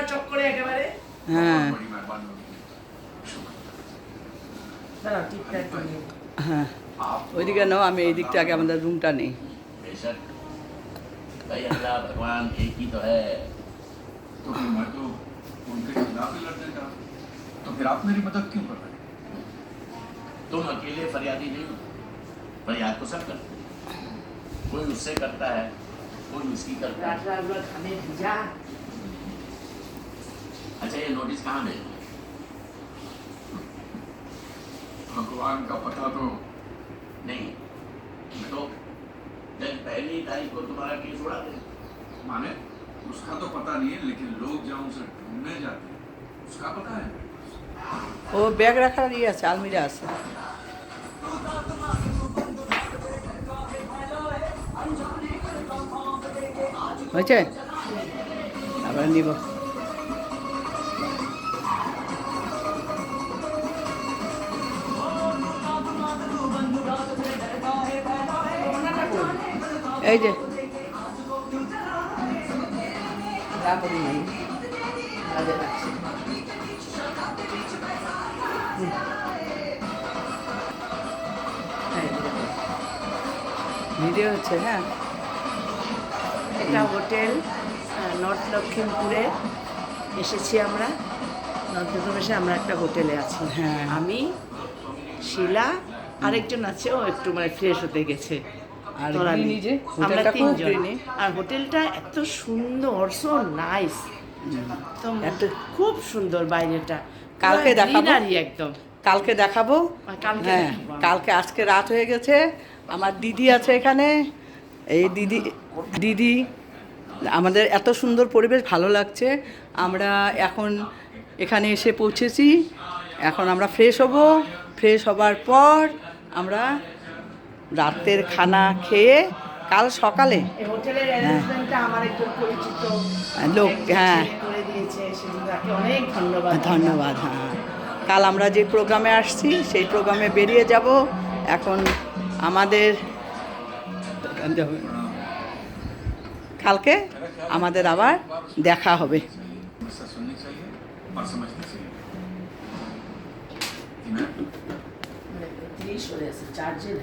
চক্করে একেবারে। হ্যাঁ দাঁড়াও, টিপটা একটু নিয়ে। হ্যাঁ ওইদিকে নাও, আমি এই দিকটা আগে আমাদের রুমটা নেই। बेशक भाई अल्लाह भगवान एक ही तो है। तो फिर मैं तो उनके खिलाफ ही लड़ने का, तो फिर आप मेरी मदद क्यों कर रहे हैं? तुम अकेले फरियादी नहीं हो, फरियाद तो सब करते हैं। कोई उससे करता है, कोई उसकी करता है। রাতগুলো ঘামে ভিজা। अच्छा ये नोटिस कहाँ भेजना है? भगवान का पता तो नहीं तो जब पहली तारीख को तुम्हारा केस उड़ा दे। माने उसका तो पता नहीं है, लेकिन लोग जहाँ उसे ढूंढने जाते हैं उसका पता है। ও ব্যাগ রাখার ইয়ে আছে, আলমিরা আছে। হয়েছে, আবার নিব। এই যে রাখবি নাই, কাজে লাগছে। ভিডিও হচ্ছে। হ্যাঁ এটা হোটেল নর্থ লক্ষ্মীমপুরে এসেছি আমরা। নর্থ লক্ষ্মীমপুরে আমরা একটা হোটেলে আছি। হ্যাঁ। আমি, শিলা, আরেকজন আছে, ও একটু মানে ফ্রেশ হতে গেছে। আর তোরা গ্রিনি নেই। যে, আমরা হোটেলটা খুব তিনজন। গ্রিনি। আর হোটেলটা এত সুন্দর, সো নাইস, একদম এত- খুব সুন্দর বাইরেটা। কালকে দেখাবো। গ্রিনারি একদম। কালকে দেখাবো। কালকে হ্যাঁ দেখাবো। কালকে, আজকে রাত হয়ে গেছে। আমার দিদি আছে এখানে, এই দিদি আমাদের এত সুন্দর পরিবেশ, ভালো লাগছে। আমরা এখন এখানে এসে পৌঁছেছি, এখন আমরা ফ্রেশ হব। ফ্রেশ হবার পর আমরা রাতের খানা খেয়ে কাল সকালে এই হোটেলের অ্যারেঞ্জমেন্টটা আমার একজন পরিচিত লোক, হ্যাঁ। ছেলে করে দিয়েছে, সেজন্য তাকে অনেক ধন্যবাদ। ধন্যবাদ। হ্যাঁ কাল আমরা যে প্রোগ্রামে আসছি সেই প্রোগ্রামে বেরিয়ে যাব। এখন আমাদের কালকে আমাদের আবার দেখা হবে। समस्या सुननी चाहिए और समझनी चाहिए। कि मैं 30 হয়ে আছে, চার্জে নাই।